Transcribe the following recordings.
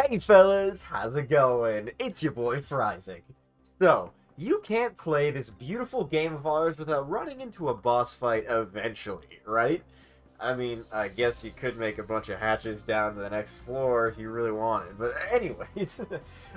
Hey fellas, how's it going? It's your boy Isaac. So, you can't play this beautiful game of ours without running into a boss fight eventually, right? I mean, I guess you could make a bunch of hatches down to the next floor if you really wanted, but anyways,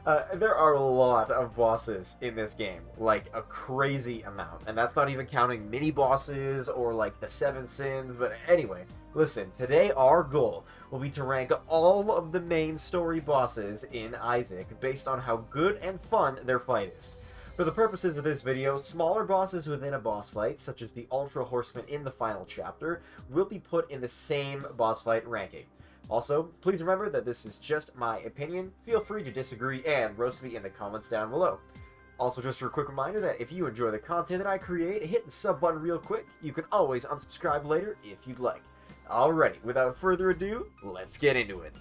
there are a lot of bosses in this game, like a crazy amount, and that's not even counting mini-bosses or like the Seven Sins, but anyway, listen, today our goal will be to rank all of the main story bosses in Isaac based on how good and fun their fight is. For the purposes of this video, smaller bosses within a boss fight, such as the Ultra Horseman in the final chapter, will be put in the same boss fight ranking. Also, please remember that this is just my opinion. Feel free to disagree and roast me in the comments down below. Also, just a quick reminder that if you enjoy the content that I create, hit the sub button real quick. You can always unsubscribe later if you'd like. Alrighty, without further ado, let's get into it.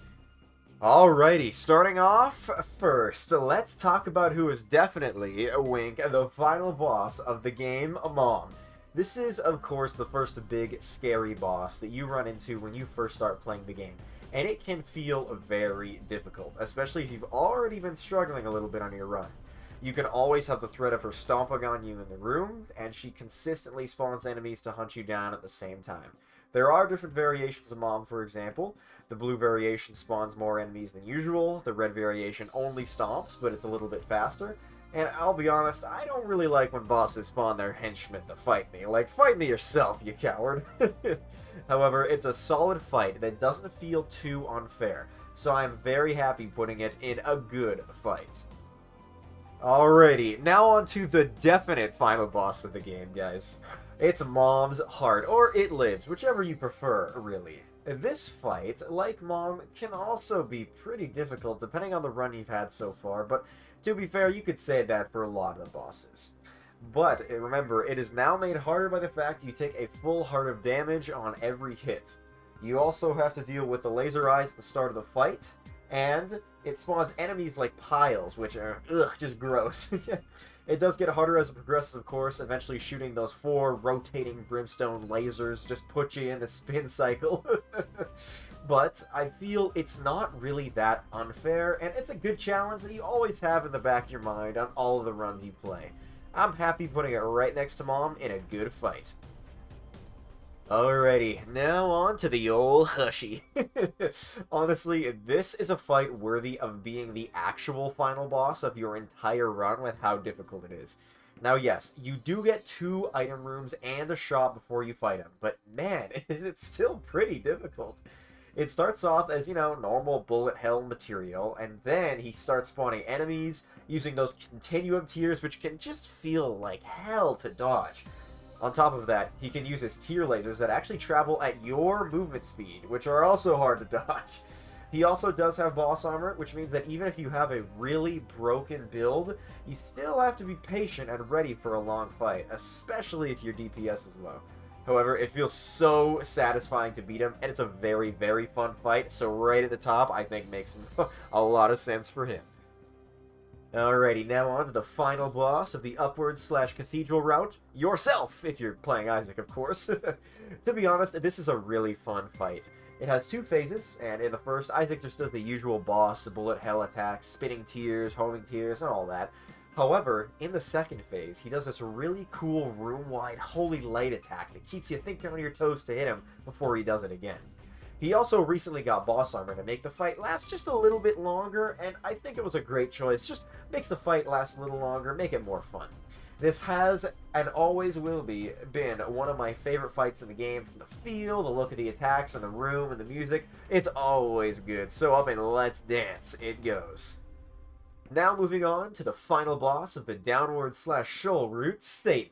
Alrighty, starting off first, let's talk about who is definitely, wink, the final boss of the game, Mom. This is, of course, the first big, scary boss that you run into when you first start playing the game, and it can feel very difficult, especially if you've already been struggling a little bit on your run. You can always have the threat of her stomping on you in the room, and she consistently spawns enemies to hunt you down at the same time. There are different variations of Mom, for example. The blue variation spawns more enemies than usual. The red variation only stomps, but it's a little bit faster. And I'll be honest, I don't really like when bosses spawn their henchmen to fight me. Like, fight me yourself, you coward. However, it's a solid fight that doesn't feel too unfair, so I'm very happy putting it in a good fight. Alrighty, now on to the definite final boss of the game, guys. It's Mom's Heart, or It Lives, whichever you prefer, really. This fight, like Mom, can also be pretty difficult depending on the run you've had so far, but to be fair, you could say that for a lot of the bosses. But remember, it is now made harder by the fact you take a full heart of damage on every hit. You also have to deal with the laser eyes at the start of the fight, and it spawns enemies like piles, which are, just gross. It does get harder as it progresses, of course. Eventually shooting those 4 rotating brimstone lasers just put you in the spin cycle. But I feel it's not really that unfair, and it's a good challenge that you always have in the back of your mind on all of the runs you play. I'm happy putting it right next to Mom in a good fight. Alrighty, now on to the old Hushy. Honestly, this is a fight worthy of being the actual final boss of your entire run with how difficult it is. Now yes, you do get 2 item rooms and a shop before you fight him, but man, is it still pretty difficult. It starts off as, normal bullet hell material, and then he starts spawning enemies, using those continuum tiers, which can just feel like hell to dodge. On top of that, he can use his tier lasers that actually travel at your movement speed, which are also hard to dodge. He also does have boss armor, which means that even if you have a really broken build, you still have to be patient and ready for a long fight, especially if your DPS is low. However, it feels so satisfying to beat him, and it's a very, very fun fight, so right at the top, I think makes a lot of sense for him. Alrighty, now on to the final boss of the upwards/cathedral route. Yourself, if you're playing Isaac, of course. To be honest, this is a really fun fight. It has 2 phases, and in the first, Isaac just does the usual boss, bullet hell attacks, spinning tears, homing tears, and all that. However, in the second phase, he does this really cool room-wide holy light attack that keeps you thinking on your toes to hit him before he does it again. He also recently got boss armor to make the fight last just a little bit longer, and I think it was a great choice. Just makes the fight last a little longer, make it more fun. This has, and always will be, been one of my favorite fights in the game. From the feel, the look of the attacks, and the room, and the music, it's always good. So up and let's dance, it goes. Now moving on to the final boss of the downward/shoal route, Satan.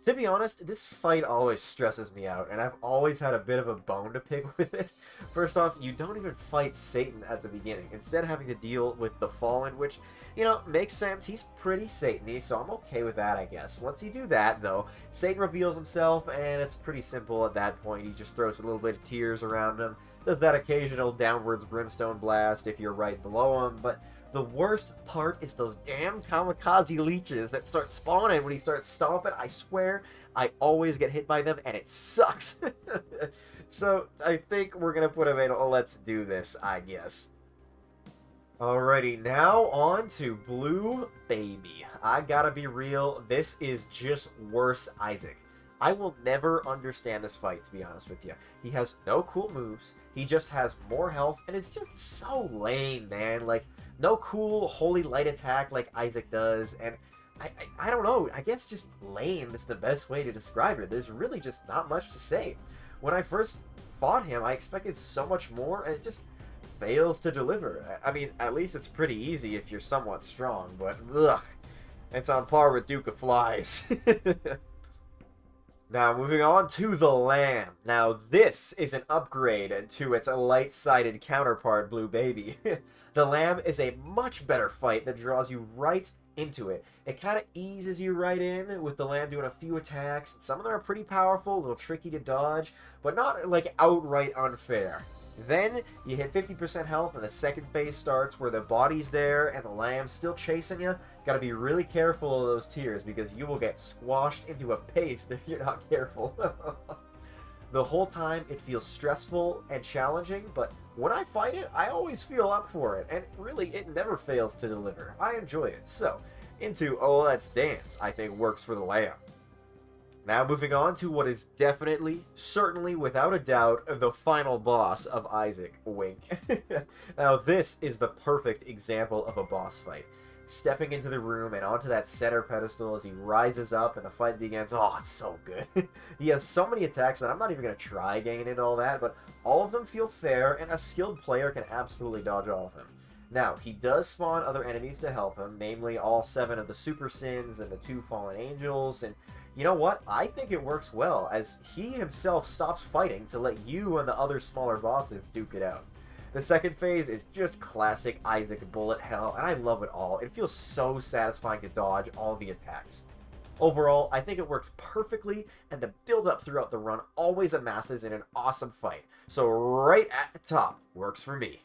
To be honest, this fight always stresses me out, and I've always had a bit of a bone to pick with it. First off, you don't even fight Satan at the beginning, instead having to deal with the Fallen, which, makes sense. He's pretty Satan-y, so I'm okay with that, I guess. Once you do that, though, Satan reveals himself, and it's pretty simple at that point. He just throws a little bit of tears around him, does that occasional downwards brimstone blast if you're right below him, but the worst part is those damn kamikaze leeches that start spawning when he starts stomping. I swear, I always get hit by them, and it sucks. So, I think we're gonna put him in a let's do this, I guess. Alrighty, now on to Blue Baby. I gotta be real, this is just worse Isaac. I will never understand this fight, to be honest with you. He has no cool moves, he just has more health, and it's just so lame, man. Like, no cool holy light attack like Isaac does, and I don't know, I guess just lame is the best way to describe it. There's really just not much to say. When I first fought him, I expected so much more, and it just fails to deliver. I mean, at least it's pretty easy if you're somewhat strong, but ugh, it's on par with Duke of Flies. Now, moving on to the Lamb. Now, this is an upgrade to its light-sided counterpart, Blue Baby. The Lamb is a much better fight that draws you right into it. It kind of eases you right in, with the Lamb doing a few attacks. Some of them are pretty powerful, a little tricky to dodge, but not, like, outright unfair. Then, you hit 50% health, and the second phase starts where the body's there and the Lamb's still chasing you. Gotta be really careful of those tears, because you will get squashed into a paste if you're not careful. The whole time, it feels stressful and challenging, but when I fight it, I always feel up for it, and really, it never fails to deliver. I enjoy it. So, into Oh Let's Dance, I think works for the Lamb. Now moving on to what is definitely, certainly, without a doubt, the final boss of Isaac, Wink. Now this is the perfect example of a boss fight. Stepping into the room and onto that center pedestal as he rises up and the fight begins. Oh, it's so good. He has so many attacks that I'm not even going to try getting into all that, but all of them feel fair, and a skilled player can absolutely dodge all of them. Now, he does spawn other enemies to help him, namely all 7 of the Super Sins and the 2 Fallen Angels, and you know what? I think it works well, as he himself stops fighting to let you and the other smaller bosses duke it out. The second phase is just classic Isaac bullet hell, and I love it all. It feels so satisfying to dodge all the attacks. Overall, I think it works perfectly, and the build-up throughout the run always amasses in an awesome fight. So right at the top, works for me.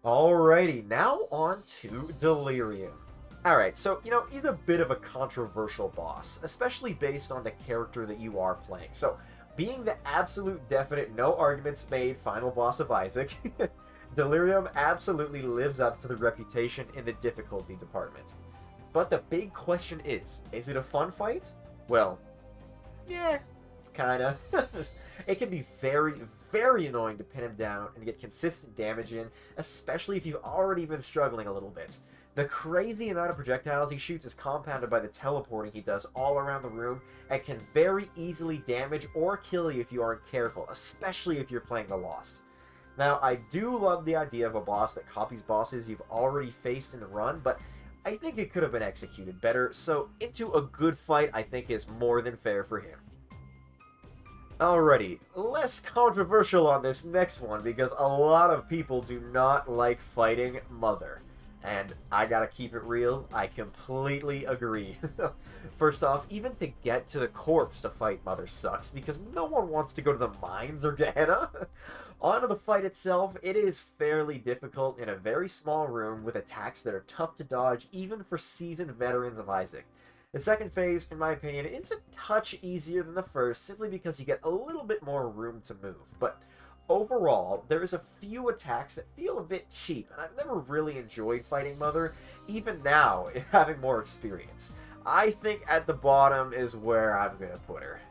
Alrighty, now on to Delirium. Alright, so, he's a bit of a controversial boss, especially based on the character that you are playing. So, being the absolute definite, no arguments made final boss of Isaac, Delirium absolutely lives up to the reputation in the difficulty department. But the big question is it a fun fight? Well, yeah, kinda. It can be very, very annoying to pin him down and get consistent damage in, especially if you've already been struggling a little bit. The crazy amount of projectiles he shoots is compounded by the teleporting he does all around the room, and can very easily damage or kill you if you aren't careful, especially if you're playing the Lost. Now, I do love the idea of a boss that copies bosses you've already faced in the run, but I think it could have been executed better, so into a good fight I think is more than fair for him. Alrighty, less controversial on this next one, because a lot of people do not like fighting Mother. And I gotta keep it real, I completely agree. First off, even to get to the corpse to fight Mother sucks, because no one wants to go to the mines or Gehenna. Onto the fight itself, it is fairly difficult in a very small room with attacks that are tough to dodge even for seasoned veterans of Isaac. The second phase, in my opinion, is a touch easier than the first, simply because you get a little bit more room to move. But overall, there is a few attacks that feel a bit cheap, and I've never really enjoyed fighting Mother, even now, having more experience. I think at the bottom is where I'm gonna put her.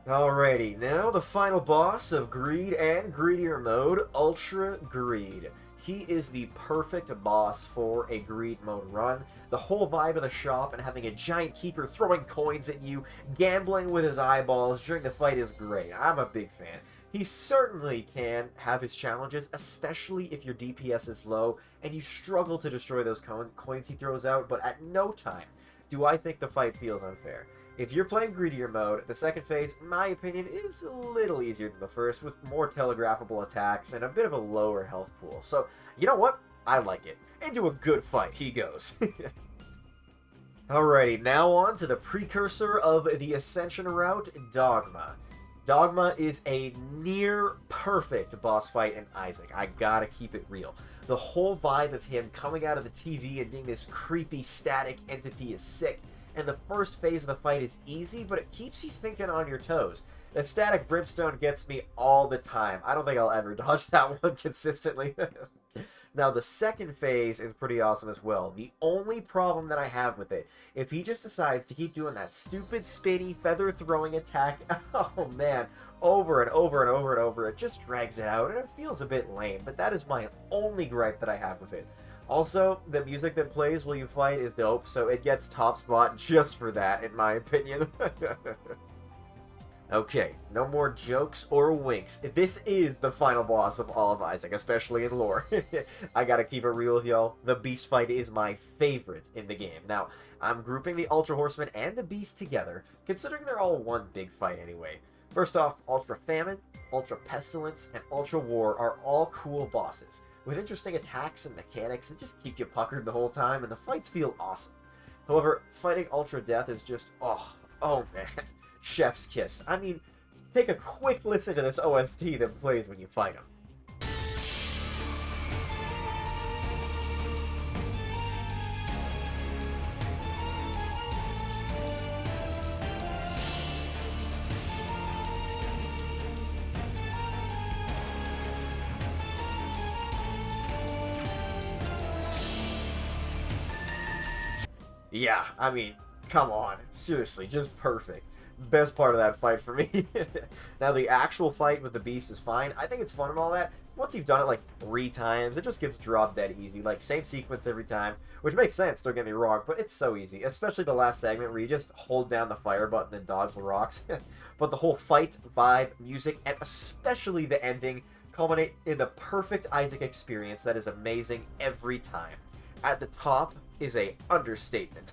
Alrighty, now the final boss of Greed and Greedier mode, Ultra Greed. He is the perfect boss for a Greed mode run. The whole vibe of the shop and having a giant keeper throwing coins at you, gambling with his eyeballs during the fight is great. I'm a big fan. He certainly can have his challenges, especially if your DPS is low and you struggle to destroy those coins he throws out, but at no time do I think the fight feels unfair. If you're playing Greedier mode, the second phase, in my opinion, is a little easier than the first, with more telegraphable attacks and a bit of a lower health pool. So, you know what? I like it. Into a good fight he goes. Alrighty, now on to the precursor of the Ascension route, Dogma. Dogma is a near-perfect boss fight in Isaac. I gotta keep it real. The whole vibe of him coming out of the TV and being this creepy, static entity is sick. And the first phase of the fight is easy, but it keeps you thinking on your toes. The static brimstone gets me all the time. I don't think I'll ever dodge that one consistently. Now, the second phase is pretty awesome as well. The only problem that I have with it, if he just decides to keep doing that stupid spinny feather-throwing attack, oh man, over and over and over and over, it just drags it out, and it feels a bit lame, but that is my only gripe that I have with it. Also, the music that plays while you fight is dope, so it gets top spot just for that, in my opinion. Okay, no more jokes or winks. This is the final boss of all of Isaac, especially in lore. I gotta keep it real with y'all. The Beast fight is my favorite in the game. Now, I'm grouping the Ultra Horseman and the Beast together, considering they're all one big fight anyway. First off, Ultra Famine, Ultra Pestilence, and Ultra War are all cool bosses, with interesting attacks and mechanics that just keep you puckered the whole time, and the fights feel awesome. However, fighting Ultra Death is just, oh man. Chef's kiss. I mean, take a quick listen to this OST that plays when you fight him. Yeah, I mean, come on. Seriously, just perfect. Best part of that fight for me. Now, the actual fight with the Beast is fine. I think it's fun and all that. Once you've done it like 3 times, it just gets dropped dead easy. Like, same sequence every time, which makes sense, don't get me wrong, but it's so easy. Especially the last segment where you just hold down the fire button and dodge the rocks. But the whole fight, vibe, music, and especially the ending culminate in the perfect Isaac experience that is amazing every time. At the top is a understatement.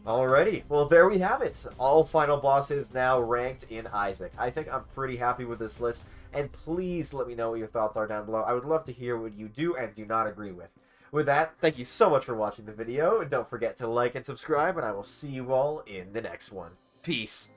Alrighty, well there we have it. All final bosses now ranked in Isaac. I think I'm pretty happy with this list, and please let me know what your thoughts are down below. I would love to hear what you do and do not agree with. With that, thank you so much for watching the video, and don't forget to like and subscribe, and I will see you all in the next one. Peace.